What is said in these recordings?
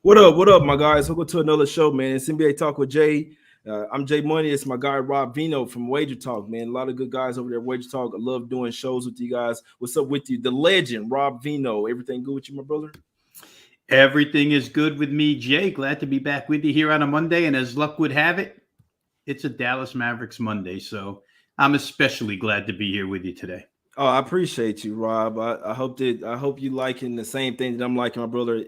What up? What up, my guys? Welcome to another show, man. It's NBA Talk with Jay. I'm Jay Money. It's my guy Rob Veno from Wager Talk, man. A lot of good guys over there at Wager Talk. I love doing shows with you guys. What's up with you? The legend, Rob Veno. Everything good with you, my brother? Everything is good with me, Jay. Glad to be back with you here on a Monday. And as luck would have it, it's a Dallas Mavericks Monday. So I'm especially glad to be here with you today. Oh, I appreciate you, Rob. I hope you liking the same thing that I'm liking, my brother.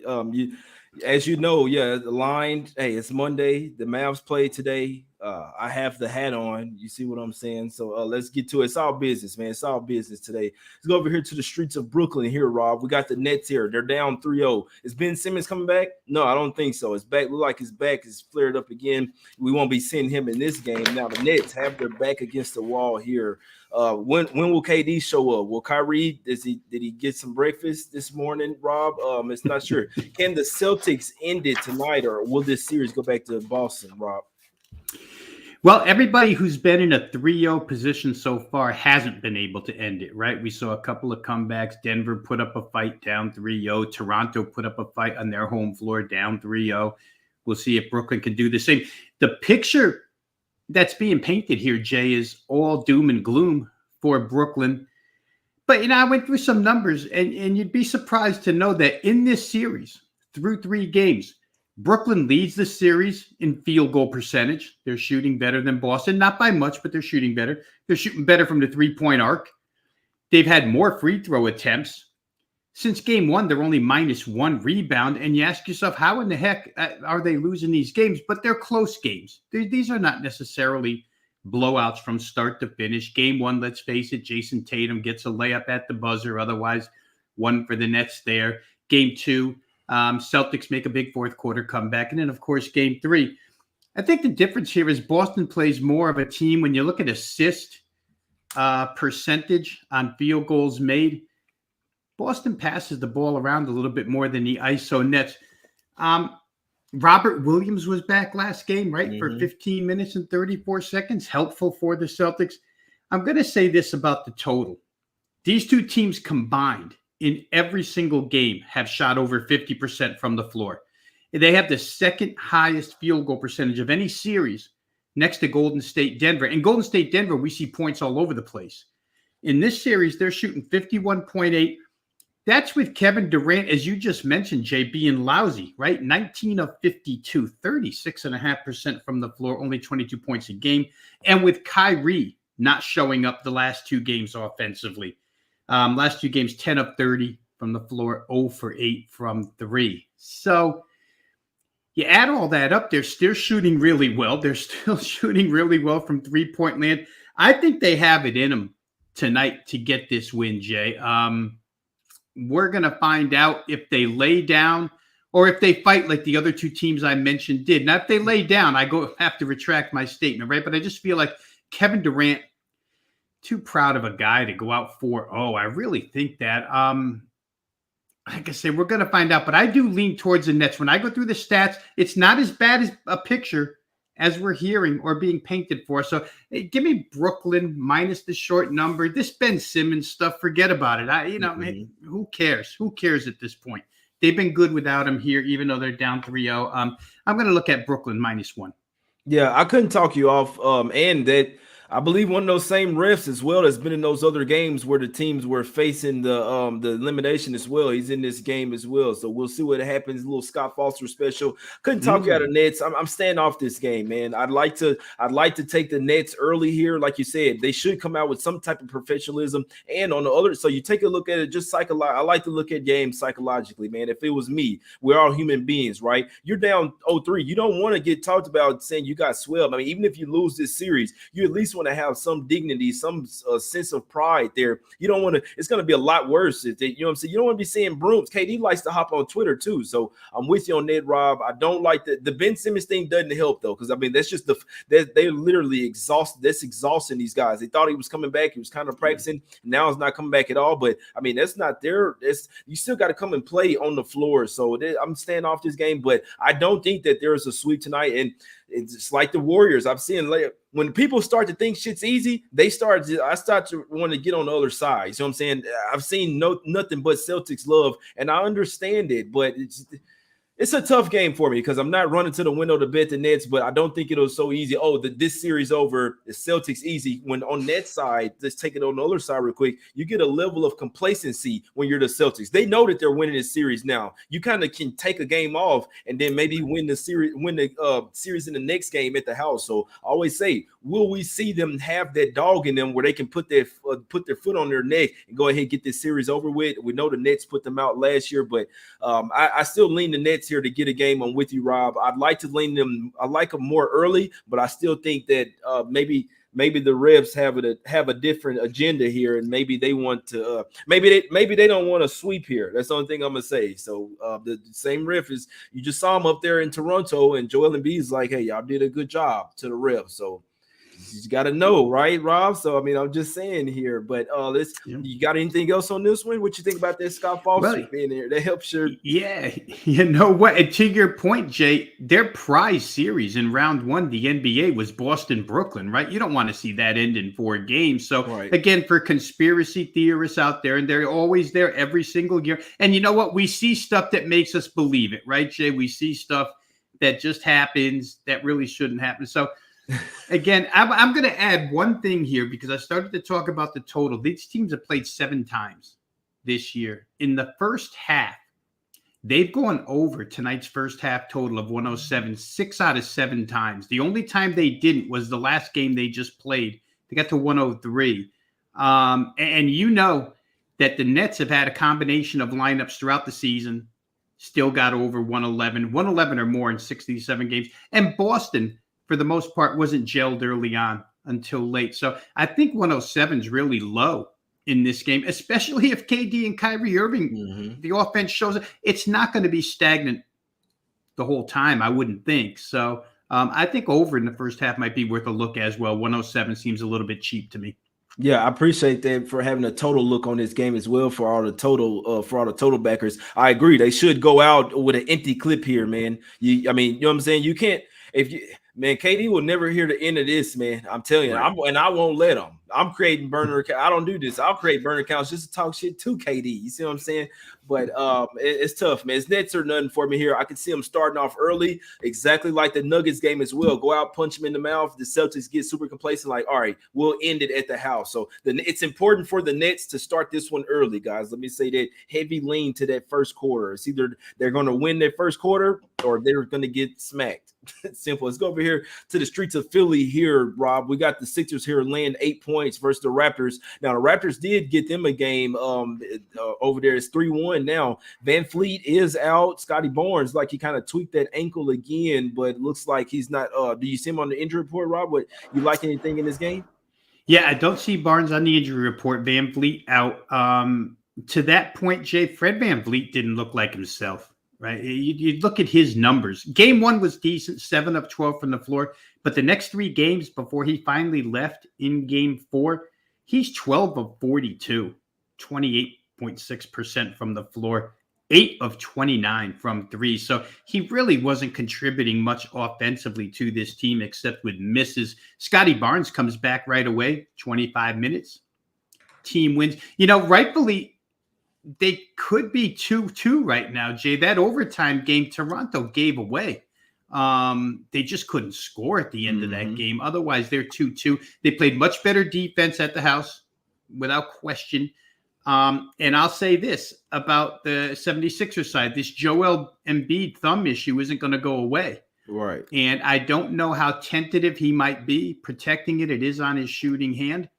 As you know, yeah, the line. Hey, it's Monday. The Mavs played today. I have the hat on. You see what I'm saying? So let's get to it. It's all business, man. It's all business today. Let's go over here to the streets of Brooklyn here, Rob. We got the Nets here. They're down 3-0. Is Ben Simmons coming back? No, I don't think so. His back look like his back is flared up again. We won't be seeing him in this game. Now the Nets have their back against the wall here. When will KD show up? Will Kyrie did he get some breakfast this morning, Rob? It's not sure. Can the Celtics end it tonight, or will this series go back to Boston, Rob? Well, everybody who's been in a 3-0 position so far hasn't been able to end it, right? We saw a couple of comebacks. Denver put up a fight down 3-0. Toronto put up a fight on their home floor down 3-0. We'll see if Brooklyn can do the same. The picture that's being painted here, Jay, is all doom and gloom for Brooklyn. But, I went through some numbers, and you'd be surprised to know that in this series, through 3 games, Brooklyn leads the series in field goal percentage. They're shooting better than Boston, not by much, but they're shooting better. They're shooting better from the three-point arc. They've had more free throw attempts. Since game 1, they're only -1 rebound. And you ask yourself, how in the heck are they losing these games? But they're close games. These are not necessarily blowouts from start to finish. Game 1, let's face it, Jason Tatum gets a layup at the buzzer. Otherwise, one for the Nets there. Game 2, Celtics make a big fourth quarter comeback. And then, of course, game 3. I think the difference here is Boston plays more of a team. When you look at assist percentage on field goals made, Boston passes the ball around a little bit more than the ISO Nets. Robert Williams was back last game, right, for 15 minutes and 34 seconds. Helpful for the Celtics. I'm going to say this about the total. These two teams combined in every single game have shot over 50% from the floor. They have the second highest field goal percentage of any series next to Golden State Denver. In Golden State Denver, we see points all over the place. In this series, they're shooting 51.8. That's with Kevin Durant, as you just mentioned, Jay, being lousy, right? 19 of 52, 36.5% from the floor, only 22 points a game. And with Kyrie not showing up the last 2 games offensively. Last 2 games, 10 of 30 from the floor, 0 for 8 from 3. So you add all that up, they're still shooting really well. They're still shooting really well from three-point land. I think they have it in them tonight to get this win, Jay. We're going to find out if they lay down or if they fight like the other 2 teams I mentioned did. Now, if they lay down, I have to retract my statement, right? But I just feel like Kevin Durant, too proud of a guy to go out 4-0. I really think that. Like I said, we're going to find out. But I do lean towards the Nets. When I go through the stats, it's not as bad as a picture as we're hearing or being painted for. So give me Brooklyn minus the short number. This Ben Simmons stuff, forget about it. Man, who cares? Who cares at this point? They've been good without him here, even though they're down 3-0. I'm going to look at Brooklyn -1. Yeah, I couldn't talk you off. And that I believe one of those same refs as well has been in those other games where the teams were facing the elimination as well. He's in this game as well. So we'll see what happens. A little Scott Foster special. Couldn't talk you out of Nets. I'm staying off this game, man. I'd like to take the Nets early here. Like you said, they should come out with some type of professionalism. And on the other, so you take a look at it just psychologically. I like to look at games psychologically, man. If it was me, we're all human beings, right? You're down 0-3. You don't want to get talked about saying you got swept. I mean, even if you lose this series, you at least want to have some dignity, some sense of pride there. You don't want to, it's going to be a lot worse if they, you know what I'm saying? You don't want to be seeing brooms. KD likes to hop on Twitter too. So I'm with you on that, Rob. I don't like the Ben Simmons thing doesn't help though. Cause I mean, that's just they're literally exhausted. That's exhausting these guys. They thought he was coming back. He was kind of practicing. Now he's not coming back at all. But I mean, that's not there. You still got to come and play on the floor. So I'm staying off this game, but I don't think that there is a sweep tonight. And it's like the Warriors. I've seen when people start to think shit's easy, I start to want to get on the other side. You know what I'm saying? I've seen nothing but Celtics love, and I understand it, but It's a tough game for me because I'm not running to the window to bet the Nets, but I don't think it'll so easy. Oh, this series over, the Celtics easy. When on Nets side, let's take it on the other side real quick. You get a level of complacency when you're the Celtics. They know that they're winning this series now. You kind of can take a game off and then maybe win the series in the next game at the house. So I always say, will we see them have that dog in them where they can put their foot on their neck and go ahead and get this series over with? We know the Nets put them out last year, but I still lean the Nets here to get a game. I'm with you, Rob. I'd like to lean them. I like them more early, but I still think that maybe the Revs have a different agenda here, and maybe they want to. Maybe they don't want to sweep here. That's the only thing I'm gonna say. So the same Rev is you just saw him up there in Toronto, and Joel Embiid is like, hey, y'all did a good job to the Revs. So you got to know, right, Rob? So I mean, I'm just saying here, but you got anything else on this one? What you think about that Scott Foster being there? That helps your you know what? And to your point, Jay, their prize series in round one, the NBA, was Boston-Brooklyn, right? You don't want to see that end in 4 games. So again, for conspiracy theorists out there, and they're always there every single year. And you know what? We see stuff that makes us believe it, right, Jay? We see stuff that just happens that really shouldn't happen. So again, I'm going to add one thing here because I started to talk about the total. These teams have played 7 times this year. In the first half, they've gone over tonight's first half total of 107 6 out of 7 times. The only time they didn't was the last game they just played. They got to 103. And you know that the Nets have had a combination of lineups throughout the season, still got over 111 or more in 67 games. And Boston, for the most part, wasn't gelled early on until late. So I think 107 is really low in this game, especially if KD and Kyrie Irving, the offense shows it. It's not going to be stagnant the whole time, I wouldn't think. So I think over in the first half might be worth a look as well. 107 seems a little bit cheap to me. Yeah, I appreciate that for having a total look on this game as well for all the total backers. I agree. They should go out with an empty clip here, man. You know what I'm saying? You can't Man, KD will never hear the end of this, man. I'm telling you, and I won't let him. I'm creating burner accounts. I don't do this. I'll create burner accounts just to talk shit to KD. You see what I'm saying? But it's tough, man. His Nets are nothing for me here. I can see him starting off early, exactly like the Nuggets game as well. Go out, punch him in the mouth. The Celtics get super complacent, like, all right, we'll end it at the house. So it's important for the Nets to start this one early, guys. Let me say that heavy lean to that first quarter. It's either they're going to win their first quarter or they're going to get smacked. It's simple. Let's go over here to the streets of Philly here, Rob. We got the Sixers here laying 8 points versus the Raptors. Now, the Raptors did get them a game over there. It's 3-1 now. Van Fleet is out. Scotty Barnes, like he kind of tweaked that ankle again, but it looks like he's not. Do you see him on the injury report, Rob? What you like anything in this game? Yeah, I don't see Barnes on the injury report. Van Fleet out. To that point, Jay, Fred Van Fleet didn't look like himself. Right. You look at his numbers. Game 1 was decent, 7 of 12 from the floor. But the next 3 games before he finally left in game 4, he's 12 of 42, 28.6% from the floor, 8 of 29 from 3. So he really wasn't contributing much offensively to this team except with misses. Scotty Barnes comes back right away, 25 minutes. Team wins. You know, rightfully, they could be 2-2 right now, Jay. That overtime game Toronto gave away. They just couldn't score at the end of that game. Otherwise, they're 2-2. They played much better defense at the house, without question. And I'll say this about the 76ers side. This Joel Embiid thumb issue isn't going to go away. Right. And I don't know how tentative he might be protecting it. It is on his shooting hand.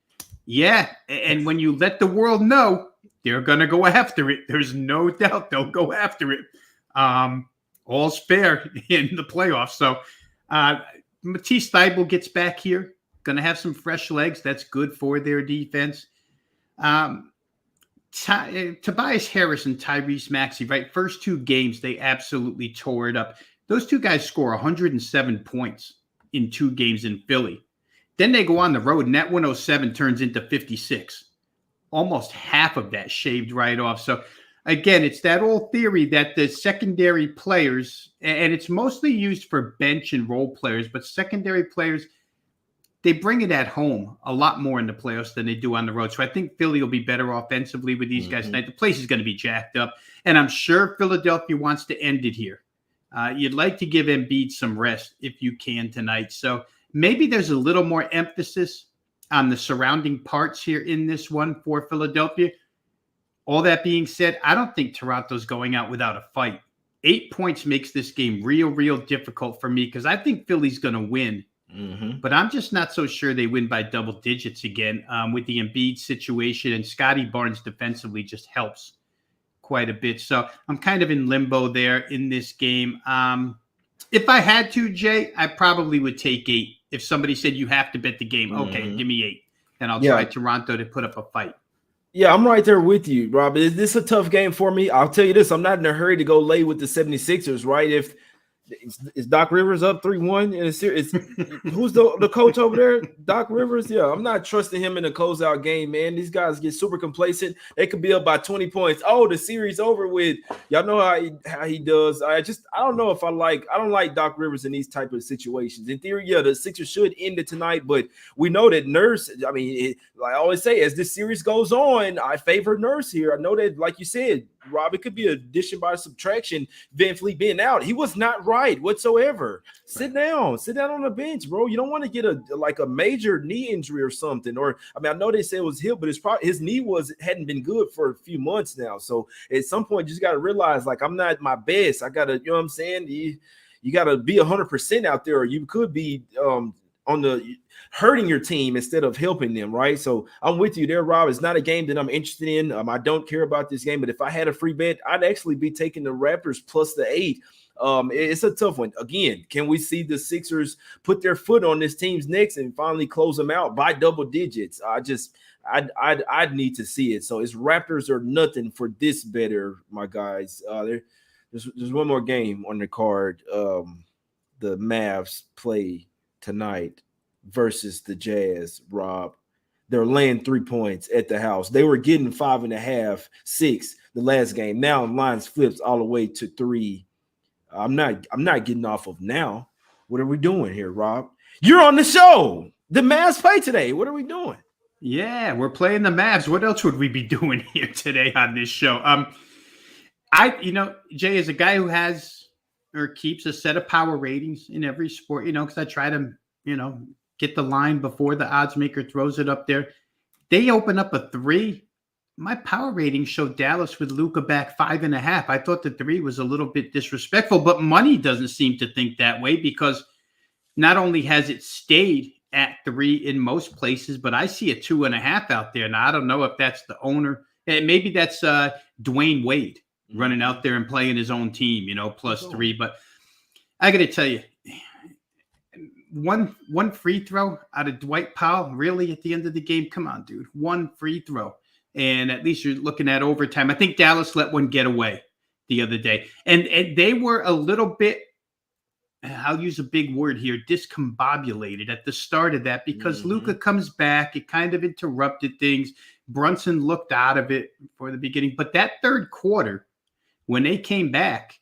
Yeah. And when you let the world know, they're going to go after it. There's no doubt they'll go after it. All's fair in the playoffs. So Matisse Thybulle gets back here. Going to have some fresh legs. That's good for their defense. Tobias Harris and Tyrese Maxey, right? First 2 games, they absolutely tore it up. Those 2 guys score 107 points in 2 games in Philly. Then they go on the road, and that 107 turns into 56. Almost half of that shaved right off. So, again, it's that old theory that the secondary players, and it's mostly used for bench and role players, but secondary players, they bring it at home a lot more in the playoffs than they do on the road. So I think Philly will be better offensively with these guys tonight. The place is going to be jacked up, and I'm sure Philadelphia wants to end it here. You'd like to give Embiid some rest if you can tonight. So maybe there's a little more emphasis on the surrounding parts here in this one for Philadelphia. All that being said, I don't think Toronto's going out without a fight. 8 points makes this game real difficult for me because I think Philly's going to win. Mm-hmm. But I'm just not so sure they win by double digits again with the Embiid situation. And Scotty Barnes defensively just helps quite a bit. So I'm kind of in limbo there in this game. If I had to, Jay, I probably would take 8. If somebody said you have to bet the game, okay, give me 8. Then I'll try Toronto to put up a fight. Yeah, I'm right there with you, Rob. Is this a tough game for me? I'll tell you this. I'm not in a hurry to go lay with the 76ers, right? If is Doc Rivers up 3-1 in a series? Who's the coach over there? Doc Rivers? Yeah, I'm not trusting him in a closeout game, man. These guys get super complacent. They could be up by 20 points. Oh, the series over with. Y'all know how he does. I don't know if I don't like Doc Rivers in these type of situations. In theory, yeah, the Sixers should end it tonight, but we know that Nurse, like I always say, as this series goes on, I favor Nurse here. I know that, like you said, Rob, it could be addition by subtraction. Van Fleet being out, he was not right whatsoever. Sit down on the bench, bro. You don't want to get a major knee injury or something. Or I know they say it was hip, but his knee hadn't been good for a few months now. So at some point, you just got to realize, like, I'm not at my best. I gotta, you know what I'm saying? You gotta be 100% out there, or you could be on the hurting your team instead of helping them, right? So I'm with you there, Rob. It's not a game that I'm interested in. I don't care about this game, but if I had a free bet, I'd actually be taking the Raptors plus the 8. It's a tough one. Again, can we see the Sixers put their foot on this team's necks and finally close them out by double digits? I'd need to see it. So it's Raptors or nothing for this better, my guys. There's one more game on the card. The Mavs play tonight versus the Jazz, Rob. They're laying 3 points at the house. They were getting 5.5, 6 the last game. Now lines flips all the way to 3. I'm not getting off of now. What are we doing here, Rob? You're on the show. The Mavs play today. What are we doing? Yeah, we're playing the Mavs. What else would we be doing here today on this show? Jay is a guy who has or keeps a set of power ratings in every sport, because I try to, get the line before the odds maker throws it up there. They open up a 3. My power rating showed Dallas with Luka back 5.5. I thought the 3 was a little bit disrespectful, but money doesn't seem to think that way because not only has it stayed at 3 in most places, but I see a 2.5 out there. Now, I don't know if that's the owner. And maybe that's Dwayne Wade running out there and playing his own team, plus 3. But I got to tell you, one free throw out of Dwight Powell, really, at the end of the game? Come on, dude. One free throw. And at least you're looking at overtime. I think Dallas let one get away the other day. And they were a little bit, I'll use a big word here, discombobulated at the start of that because Luka comes back. It kind of interrupted things. Brunson looked out of it for the beginning. But that third quarter, when they came back,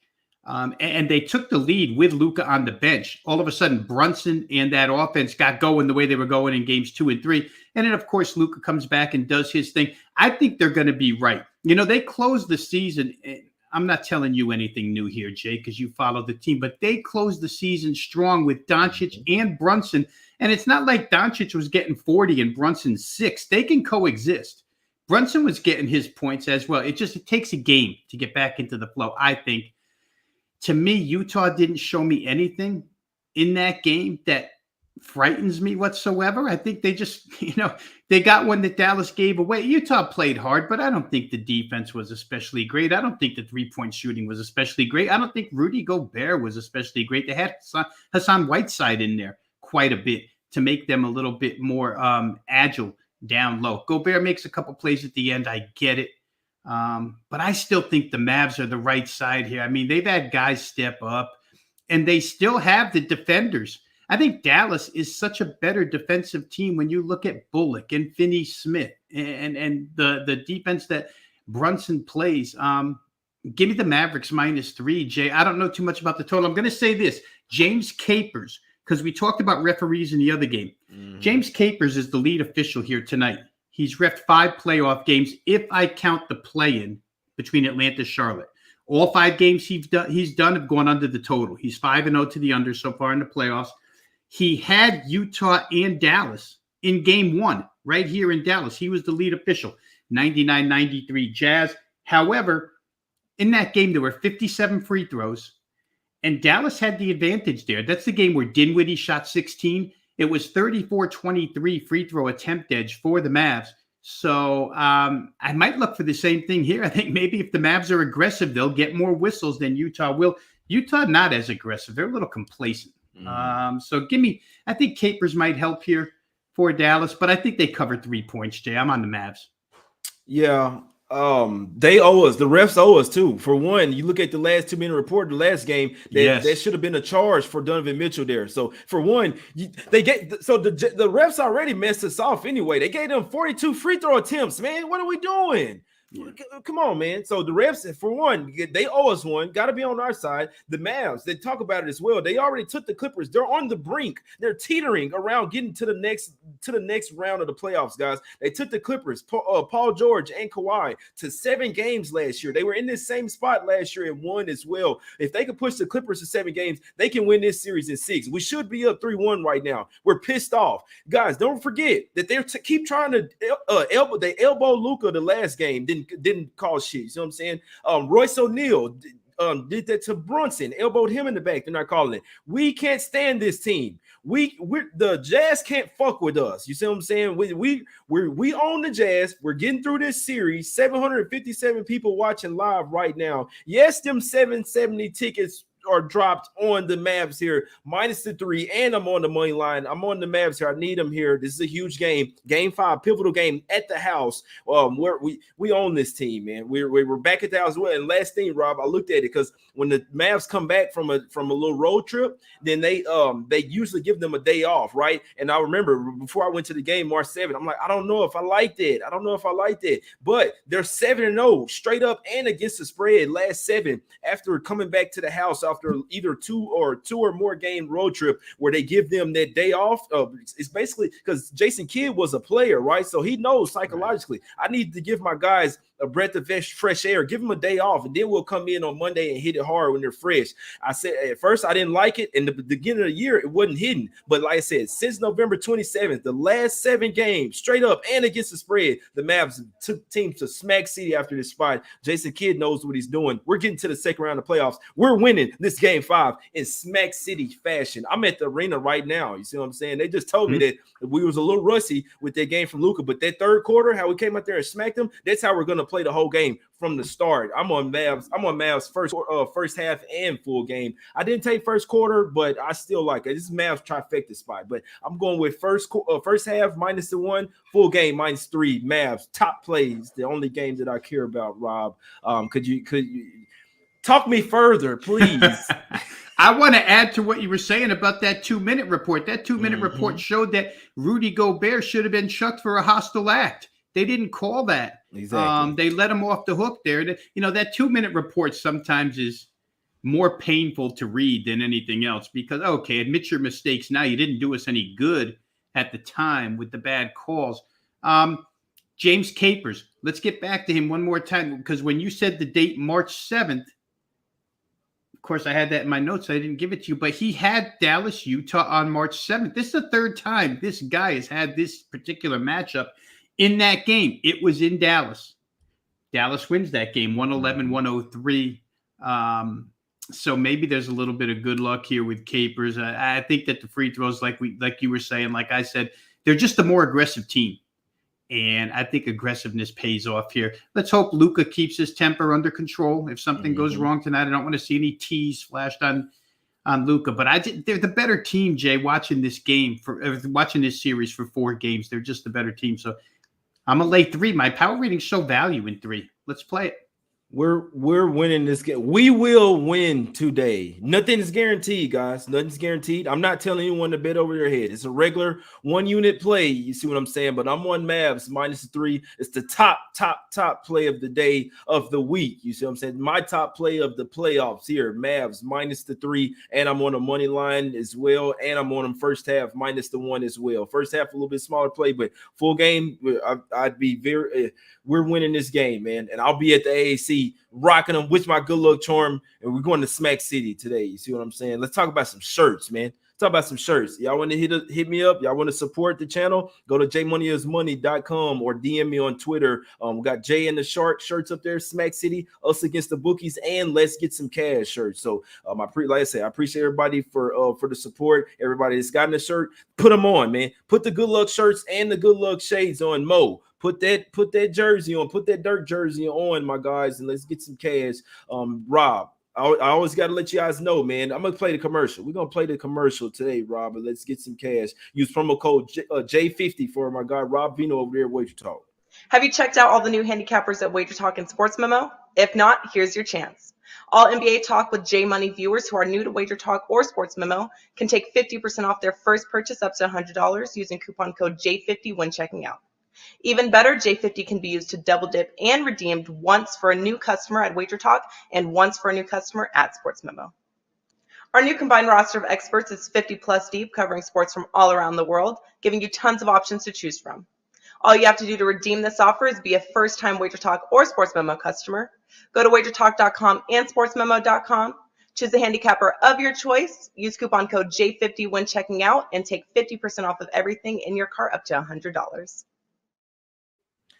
and they took the lead with Luka on the bench, all of a sudden Brunson and that offense got going the way they were going in games 2 and 3. And then, of course, Luka comes back and does his thing. I think they're going to be right. They closed the season. I'm not telling you anything new here, Jay, because you follow the team, but they closed the season strong with Doncic and Brunson. And it's not like Doncic was getting 40 and Brunson 6. They can coexist. Brunson was getting his points as well. It takes a game to get back into the flow, I think. To me, Utah didn't show me anything in that game that frightens me whatsoever. I think they just, they got one that Dallas gave away. Utah played hard, but I don't think the defense was especially great. I don't think the 3-point shooting was especially great. I don't think Rudy Gobert was especially great. They had Hassan Whiteside in there quite a bit to make them a little bit more agile down low. Gobert makes a couple plays at the end. I get it. But I still think the Mavs are the right side here. I mean, they've had guys step up, and they still have the defenders. I think Dallas is such a better defensive team when you look at Bullock and Finney Smith and the defense that Brunson plays. Give me the Mavericks -3, Jay. I don't know too much about the total. I'm going to say this. James Capers, because we talked about referees in the other game. James Capers is the lead official here tonight. He's reffed 5 playoff games if I count the play-in between Atlanta and Charlotte. All 5 games he's done have gone under the total. He's 5-0 to the under so far in the playoffs. He had Utah and Dallas in game 1 right here in Dallas. He was the lead official, 99-93 Jazz. However, in that game, there were 57 free throws, and Dallas had the advantage there. That's the game where Dinwiddie shot 16. It was 34-23 free throw attempt edge for the Mavs. So I might look for the same thing here. I think maybe if the Mavs are aggressive, they'll get more whistles than Utah will. Utah not as aggressive. They're a little complacent. So I think Capers might help here for Dallas, but I think they cover 3 points, Jay. I'm on the Mavs. Yeah. They owe us. The refs owe us too. For one, you look at the last 2-minute report, the last game, that should have been a charge for Donovan Mitchell there. So for one, the refs already messed us off anyway. They gave them 42 free throw attempts, man. What are we doing? Yeah. Come on, man. So the refs, for one, they owe us one. Got to be on our side. The Mavs, they talk about it as well. They already took the Clippers. They're on the brink. They're teetering around getting to the next round of the playoffs, guys. They took the Clippers, Paul George and Kawhi, to 7 games last year. They were in this same spot last year and won as well. If they could push the Clippers to 7 games, they can win this series in 6. We should be up 3-1 right now. We're pissed off, guys. Don't forget that they're keep trying to elbow Luka the last game. Didn't call shit. You know what I'm saying? Royce O'Neal did that to Brunson, elbowed him in the back. They're not calling it. We can't stand this team. The Jazz can't fuck with us. You see what I'm saying? We own the Jazz. We're getting through this series. 757 people watching live right now. Yes, them 770 tickets are dropped on the Mavs here, -3, and I'm on the money line. I'm on the Mavs here. I need them here. This is a huge game. Game 5, pivotal game at the house. Where we own this team, man. We're back at the house as well. And last thing, Rob, I looked at it because when the Mavs come back from a little road trip, then they usually give them a day off, right? And I remember before I went to the game March 7th, I'm like, I don't know if I like that. But they're 7-0 straight up and against the spread last 7 after coming back to the house after either two or more game road trip where they give them that day off. It's basically because Jason Kidd was a player, right? So he knows psychologically, I need to give my guys a breath of fresh air, give them a day off, and then we'll come in on Monday and hit it hard when they're fresh. I said at first I didn't like it. In the beginning of the year, it wasn't hidden. But like I said, since November 27th, the last 7 games, straight up and against the spread, the Mavs took teams to Smack City after this spot. Jason Kidd knows what he's doing. We're getting to the second round of playoffs. We're winning this game 5 in Smack City fashion. I'm at the arena right now. You see what I'm saying? They just told me that we was a little rusty with that game from Luka, but that third quarter, how we came out there and smacked them, that's how we're going to play the whole game from the start. I'm on Mavs first half and full game. I didn't take first quarter, but I still like it. This is Mavs trifecta spot, but I'm going with first half -1, full game -3. Mavs top plays, the only game that I care about. Rob, could you talk me further, please? I want to add to what you were saying about that 2-minute report. That 2-minute report showed that Rudy Gobert should have been chucked for a hostile act. They didn't call that. Exactly. They let him off the hook there. That 2-minute report sometimes is more painful to read than anything else because, okay, admit your mistakes now. You didn't do us any good at the time with the bad calls. James Capers, let's get back to him one more time because when you said the date March 7th, of course, I had that in my notes. I didn't give it to you, but he had Dallas, Utah on March 7th. This is the 3rd time this guy has had this particular matchup in that game. It was in Dallas. Dallas wins that game, 111-103. So maybe there's a little bit of good luck here with Capers. I think that the free throws, like you were saying, like I said, they're just a more aggressive team. And I think aggressiveness pays off here. Let's hope Luka keeps his temper under control. If something goes wrong tonight, I don't want to see any T's flashed on Luka. But they're the better team, Jay, watching this series for 4 games. They're just the better team. So I'm going to lay 3. My power ratings show value in 3. Let's play it. We're winning this game. We will win today. Nothing is guaranteed, guys. Nothing's guaranteed. I'm not telling anyone to bet over their head. It's a regular 1-unit play. You see what I'm saying? But I'm on Mavs -3. It's the top play of the day of the week. You see what I'm saying? My top play of the playoffs here. Mavs -3, and I'm on a money line as well. And I'm on them first half -1 as well. First half a little bit smaller play, but full game. I'd be we're winning this game, man. And I'll be at the AAC be rocking them with my good luck charm, and we're going to Smack City today. You see what I'm saying? Let's talk about some shirts, man. Talk about some shirts. Y'all want to hit me up? Y'all want to support the channel? Go to jmoneyismoney.com or DM me on Twitter. We got Jay and the Shark shirts up there, Smack City, us against the bookies, and let's get some cash shirts. So like I said, I appreciate everybody for the support. Everybody that's gotten a shirt, put them on, man. Put the good luck shirts and the good luck shades on, Mo. Put that jersey on, put that dirt jersey on, my guys, and let's get some cash. Rob, I always got to let you guys know, man. I'm gonna play the commercial. We're gonna play the commercial today, Rob, and let's get some cash. Use promo code J50 for my guy Rob Veno over there at Wager Talk. Have you checked out all the new handicappers at Wager Talk and Sports Memo? If not, here's your chance. All NBA Talk with J Money viewers who are new to Wager Talk or Sports Memo can take 50% off their first purchase up to $100 using coupon code J50 when checking out. Even better, J50 can be used to double dip and redeemed once for a new customer at Wager Talk and once for a new customer at Sports Memo. Our new combined roster of experts is 50 plus deep, covering sports from all around the world, giving you tons of options to choose from. All you have to do to redeem this offer is be a first-time Wager Talk or Sports Memo customer. Go to wagertalk.com and sportsmemo.com. Choose the handicapper of your choice. Use coupon code J50 when checking out and take 50% off of everything in your cart up to $100.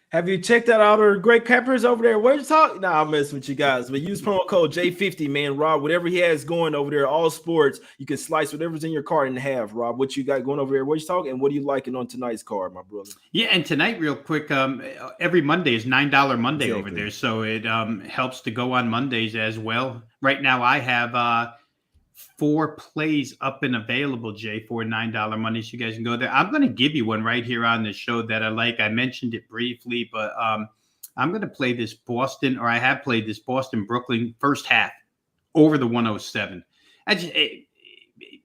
Have you checked out all the great cappers over there? Where'd you talk? Nah, I'm messing with you guys. But use promo code J50, man. Rob, whatever he has going over there, all sports, you can slice whatever's in your card in half. Rob, what you got going over there? Where'd you talk? And what are you liking on tonight's card, my brother? Yeah, and tonight, real quick, every Monday is $9 Monday over there. So it helps to go on Mondays as well. Right now, I have 4 plays up and available, Jay, for $9 Mondays. You guys can go there. I'm going to give you one right here on the show that I like. I mentioned it briefly, but I'm going to play this Boston, or I have played this Boston-Brooklyn first half over the 107.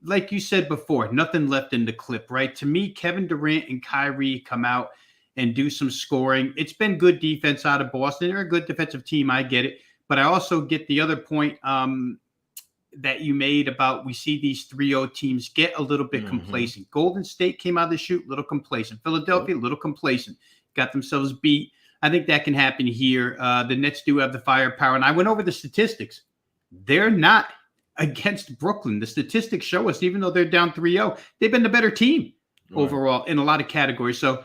Like you said before, nothing left in the clip, right? To me, Kevin Durant and Kyrie come out and do some scoring. It's been good defense out of Boston. They're a good defensive team. I get it. But I also get the other point that you made about we see these 3-0 teams get a little bit complacent. Golden State came out of the chute, a little complacent. Philadelphia, a little complacent. Got themselves beat. I think that can happen here. The Nets do have the firepower. And I went over the statistics. They're not against Brooklyn. The statistics show us, even though they're down 3-0, they've been the better team overall in a lot of categories. So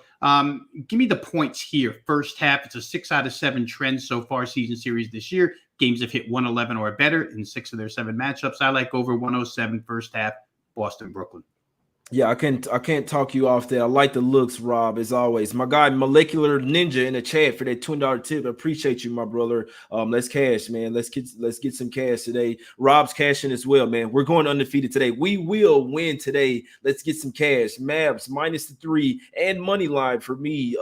give me the points here. First half, it's a 6 out of 7 trend so far season series this year. Games have hit 111 or better in 6 of their 7 matchups. I like over 107 first half, Boston, Brooklyn. Yeah, I can't talk you off there. I like the looks, Rob, as always. My guy, Molecular Ninja, in the chat for that $20 tip. I appreciate you, my brother. Let's cash, man. Let's get some cash today. Rob's cashing as well, man. We're going undefeated today. We will win today. Let's get some cash. Mavs -3 and money line for me.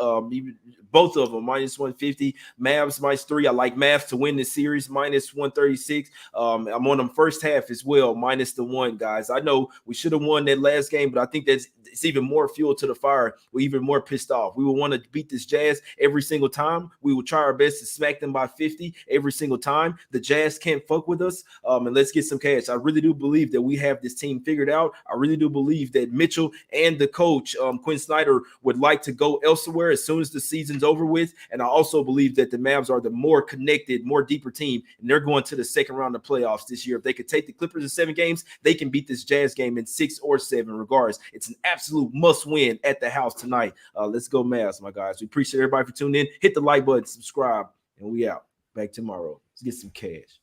Both of them -150. Mavs -3. I like Mavs to win this series -136. I'm on them first half as well -1, guys. I know we should have won that last game, but I think it's even more fuel to the fire. We're even more pissed off. We will want to beat this Jazz every single time. We will try our best to smack them by 50 every single time. The Jazz can't fuck with us. And let's get some cash. I really do believe that we have this team figured out. I really do believe that Mitchell and the coach, Quinn Snyder, would like to go elsewhere as soon as the season's over with. And I also believe that the Mavs are the more connected, more deeper team, and they're going to the second round of playoffs this year. If they could take the Clippers in 7 games, they can beat this Jazz game in 6 or 7 regards. It's an absolute must win at the house tonight. Let's go Mavs, my guys. We appreciate everybody for tuning in. Hit the like button, subscribe, and we out. Back tomorrow. Let's get some cash.